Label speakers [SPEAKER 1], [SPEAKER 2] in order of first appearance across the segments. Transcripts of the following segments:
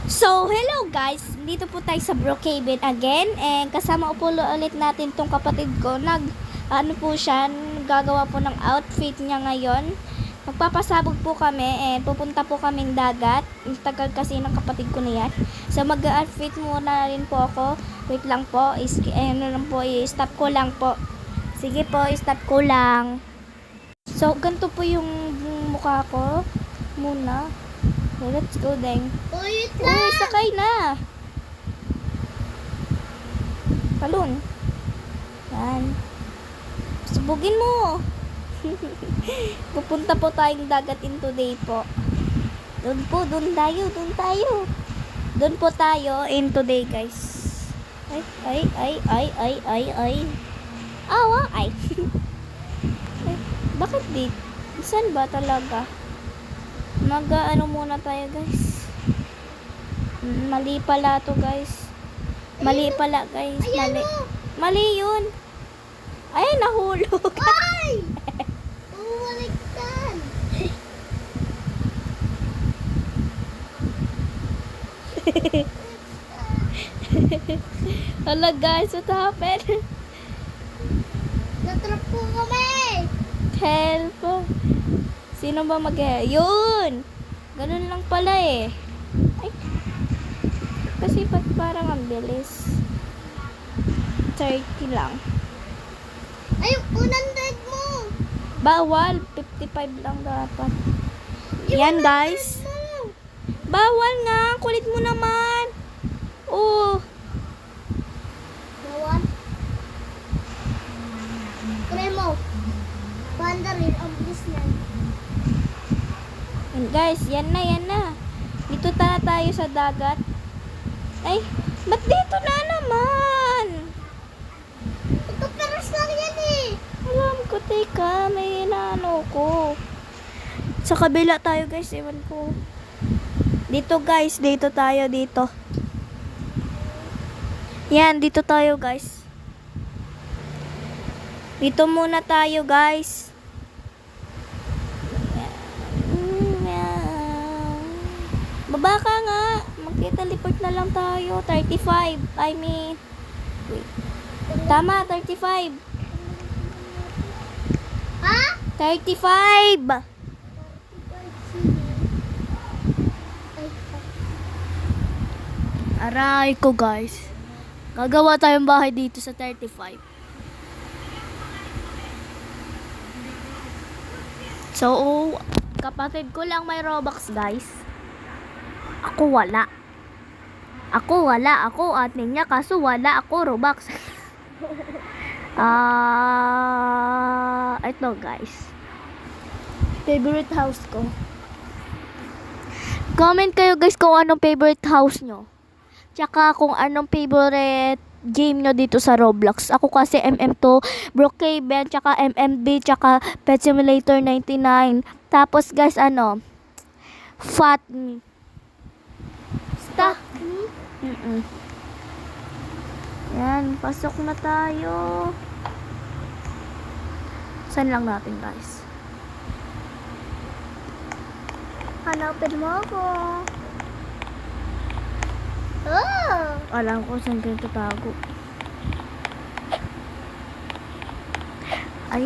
[SPEAKER 1] So, hello guys! Dito po tayo sa Brookhaven again. And kasama po ulit natin tong kapatid ko. Ano po siya, gagawa po ng outfit niya ngayon. Magpapasabog po kami and pupunta po kaming dagat. Ang tagal kasi ng kapatid ko na yan. So, mag-outfit muna rin po ako. Wait lang po. I-stop ko lang po. Sige po, i-stop ko lang. So, ganito po yung mukha ko. Muna. So, let's go, Deng.
[SPEAKER 2] Uy,
[SPEAKER 1] Uy, sakay na. Talon. Yan. Subugin mo. Pupunta po tayong dagat in today po. Doon tayo. Doon po tayo in today, guys. Ay. Awa, ay. Ay, bakit dito? Saan ba talaga? Ano muna tayo, guys. Mali pala to, guys. Mali pala, guys. Mali yun. Ay, nahulog.
[SPEAKER 2] ay! Umaligtan.
[SPEAKER 1] Hala, guys, what happened?
[SPEAKER 2] Natrap po kami.
[SPEAKER 1] Help. Sino ba Yun! Ganun lang pala eh. Ay. Kasi parang ang bilis. 30 lang.
[SPEAKER 2] Ay, 100 mo.
[SPEAKER 1] Bawal. 55 lang dapat. Yan, guys.
[SPEAKER 2] Mo.
[SPEAKER 1] Bawal nga. Kulit mo naman. Oh.
[SPEAKER 2] Bawal. Try mo. Banda rin ang bilis na.
[SPEAKER 1] Yan, guys. Yan na. Dito tayo sa dagat. Ay, ba't dito na naman?
[SPEAKER 2] Ito peras lang yan eh.
[SPEAKER 1] Alam ko, teka, may inaano ko. Sa kabila tayo, guys, ewan ko. Dito, guys, dito tayo, dito. Yan, dito tayo, guys. Dito muna tayo, guys. Baba ka nga. Magkita-teleport na lang tayo. 35. I mean, wait. Tama, 35.
[SPEAKER 2] Ha?
[SPEAKER 1] 35! Aray ko, guys. Gagawa tayong bahay dito sa 35. So, kapatid ko lang may Robux, guys. Ako wala. Ako admin niya kaso wala ako Robux. Ito, guys. Favorite house ko. Comment kayo, guys, kung anong favorite house nyo. Tsaka kung anong favorite game nyo dito sa Roblox. Ako kasi MM2, Brookhaven, tsaka MMB, tsaka Pet Simulator 99. Tapos, guys, Fat Me. Yan, pasok na tayo. Saan lang natin, guys?
[SPEAKER 2] Hanapin mo ako. Oh!
[SPEAKER 1] Alam ko saan kayo tatago. Ay.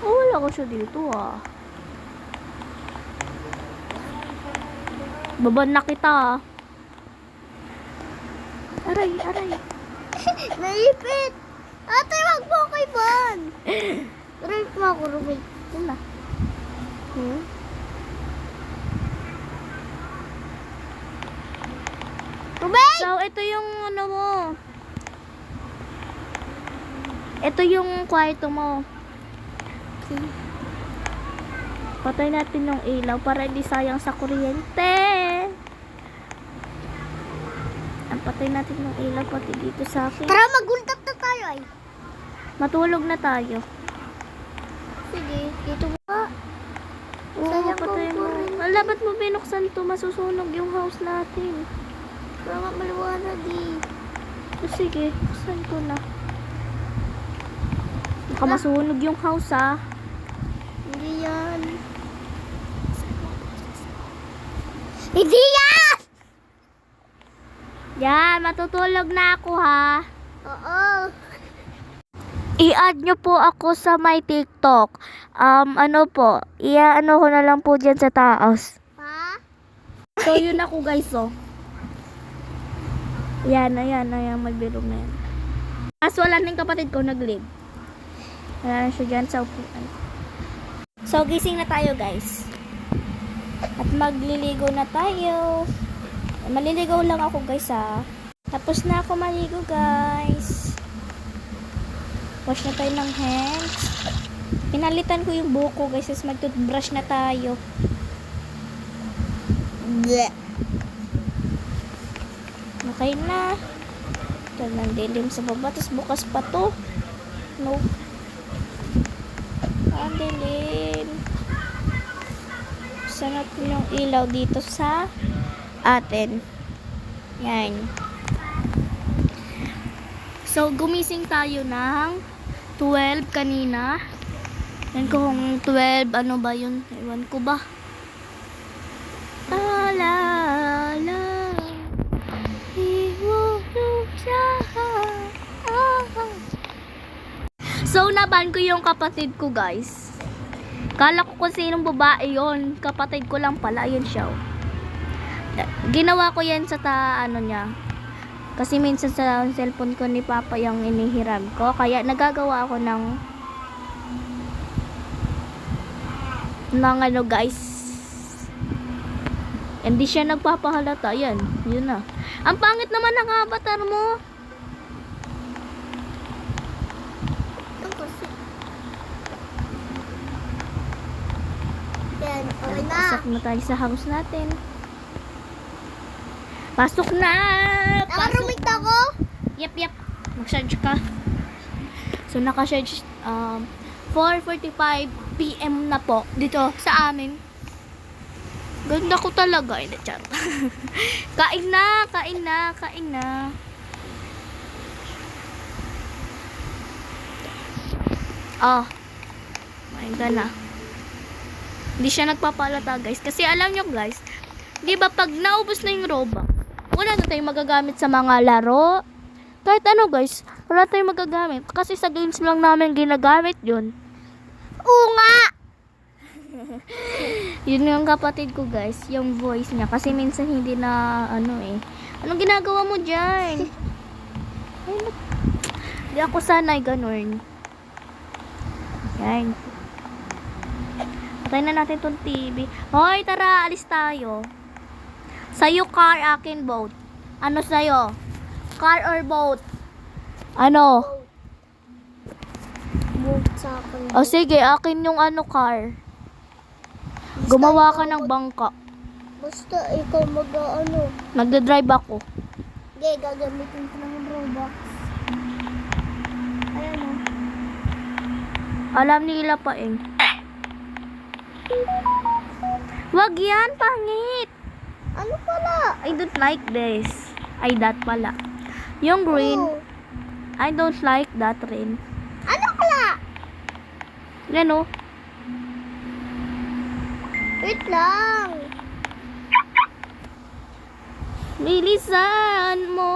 [SPEAKER 1] Oh, wala ko siya dito, ah. Baban na kita, ah. Aray.
[SPEAKER 2] Naipit! Ate, wag mo ako iban! Right mo ako, Rubik.
[SPEAKER 1] Yun na.
[SPEAKER 2] Rubik!
[SPEAKER 1] So, ito yung mo. Ito yung kwarto mo. Okay. Patay natin yung ilaw para hindi sayang sa kuryente. Patay natin yung ilaw pati dito sa akin.
[SPEAKER 2] Tara, magultap na tayo ay.
[SPEAKER 1] Matulog na tayo.
[SPEAKER 2] Sige, dito ba?
[SPEAKER 1] Oo,
[SPEAKER 2] Sayang
[SPEAKER 1] patay
[SPEAKER 2] ko
[SPEAKER 1] mo.
[SPEAKER 2] rin.
[SPEAKER 1] Wala, ba't mo binuksan to? Masusunog yung house natin.
[SPEAKER 2] Para nga maliwanag eh.
[SPEAKER 1] So, sige, buksan ko na. Baka masunog yung house, ah.
[SPEAKER 2] Hindi yan. Hindi yan!
[SPEAKER 1] Yan, matutulog na ako ha.
[SPEAKER 2] Oo.
[SPEAKER 1] I-add nyo po ako sa my TikTok. Ano po, i-ano ko na lang po dyan sa taas.
[SPEAKER 2] Ha?
[SPEAKER 1] So, yun ako guys, oh. Yan, magbilog na yan. As wala na yung kapatid ko, nag-leave. Wala na siya dyan sa upuan. So, gising na tayo guys. At magliligo na tayo. Maliligaw lang ako guys ha. Tapos na ako maligo guys. Wash na tayo ng hands. Pinalitan ko yung buhok ko guys. Tapos mag-toothbrush na tayo.
[SPEAKER 2] Bleh.
[SPEAKER 1] Okay na. Ito nang dilim sa baba. Tapos bukas pa to. No. Ang dilim. Sana natin yung ilaw dito sa atin. Yan. So, gumising tayo ng 12 kanina. Yan kung 12, ano ba yun? Ewan ko ba? La. So, naban ko yung kapatid ko, guys. Kala ko kung sinong babae yon, kapatid ko lang pala, yun siya. Ginawa ko yan sa ano niya. Kasi minsan sa cellphone ko ni Papa yung inihiram ko. Kaya nagagawa ako ng ano guys. Hindi siya nagpapahalata. Yan, yun na. Ang pangit naman ng avatar mo.
[SPEAKER 2] Yan, okay na.
[SPEAKER 1] Pasok na tayo sa house natin. Pasok na!
[SPEAKER 2] Nakarumit ako.
[SPEAKER 1] Yep. Mag-charge ka. So, naka-charge 4:45 PM na po dito sa amin. Ganda ko talaga. Hindi, chat. Kain na. Oh. Main na. Hindi siya nagpapalata guys. Kasi alam nyo guys, di ba pag naubos na yung Robux, wala na tayong magagamit sa mga laro. Kahit ano guys, wala tayong magagamit. Kasi sa games lang namin ginagamit yun.
[SPEAKER 2] Oo nga.
[SPEAKER 1] Yun yung kapatid ko guys, yung voice niya. Kasi minsan hindi na ano eh. Anong ginagawa mo dyan? Hindi ako sanay ganun. Yan. Patay na natin tong TV. Hoy, tara, alis tayo. Sa'yo car, akin boat. Ano sa'yo? Car or boat? Ano?
[SPEAKER 2] Boat sa akin.
[SPEAKER 1] O sige, akin yung ano car. Gumawa ka ng bangka.
[SPEAKER 2] Basta ikaw mag-ano.
[SPEAKER 1] Nagdadrive ako.
[SPEAKER 2] Okay, gagamitin ko ng Robux. Ayan o.
[SPEAKER 1] Alam nila pa eh. Wag yan, pangit.
[SPEAKER 2] Ano pala?
[SPEAKER 1] I don't like this. Ay, that pala. Yung green,
[SPEAKER 2] Oh.
[SPEAKER 1] I don't like that rin.
[SPEAKER 2] Ano pala?
[SPEAKER 1] Yan o.
[SPEAKER 2] Wait lang.
[SPEAKER 1] Bilisan mo.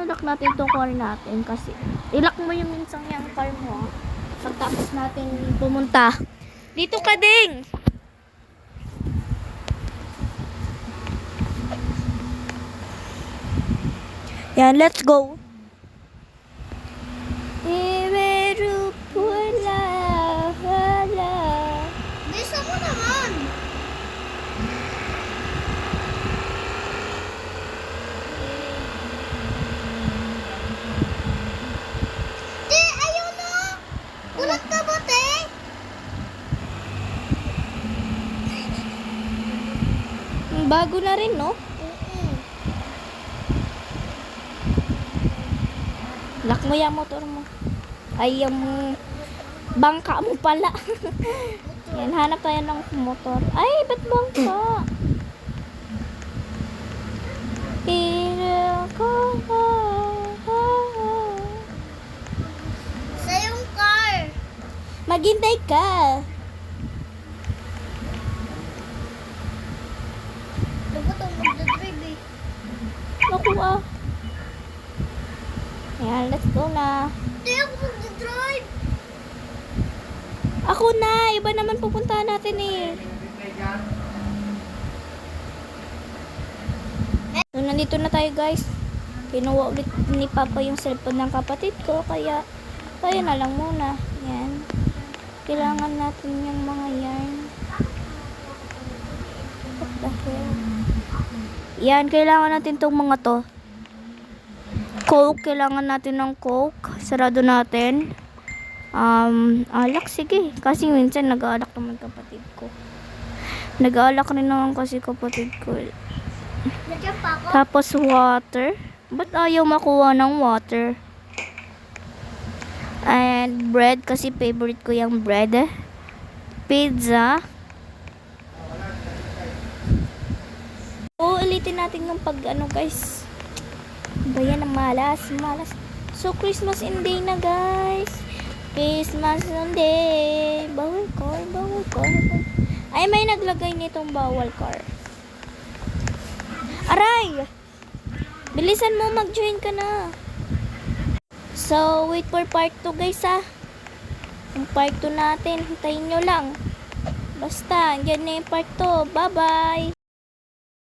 [SPEAKER 1] Lock natin tong car natin kasi. Ilock mo yung minsan yung car mo. Pagtapos natin pumunta. Dito ka ding. Yan, let's go. Imeru pula hala.
[SPEAKER 2] Bisa mo naman. Te, ayaw na. Ulat ka ba, te?
[SPEAKER 1] Bago na rin, no? Lock mo yung motor mo. Ay, yung bangka mo pala. Yan, hanap tayo ng motor. Ay, ba't bangka?
[SPEAKER 2] Sa yung car.
[SPEAKER 1] Maghintay ka.
[SPEAKER 2] Dapat ako magdadrive eh.
[SPEAKER 1] Naku ah. Ayan, let's go na.
[SPEAKER 2] Hindi ako magdadrive.
[SPEAKER 1] Ako na, iba naman pupuntahan natin eh. So, nandito na tayo guys. Kinuha ulit ni Papa yung cellphone ng kapatid ko, kaya tayo na lang muna. Yan. Kailangan natin yung mga yarn. What the hell? Yan, kailangan natin tong mga to. Coke, kailangan natin ng Coke. Sarado natin. Alak, sige. Kasi minsan nag-aalak naman kapatid ko. Nag-aalak rin naman kasi kapatid ko.
[SPEAKER 2] Nandiyan pa ako.
[SPEAKER 1] Tapos water. Ba't ayaw makuha ng water? And bread, kasi favorite ko yung bread. Pizza. Ulitin natin yung pag ano guys. Bayan ng malas. So Christmas in day na guys. Christmas in day. Bawal car. Ay, may naglagay nitong bawal car. Aray! Bilisan mo, mag-join ka na. So, wait for part 2 guys ah. Yung part 2 natin, hintayin nyo lang. Basta, andyan na yung part 2. Bye-bye!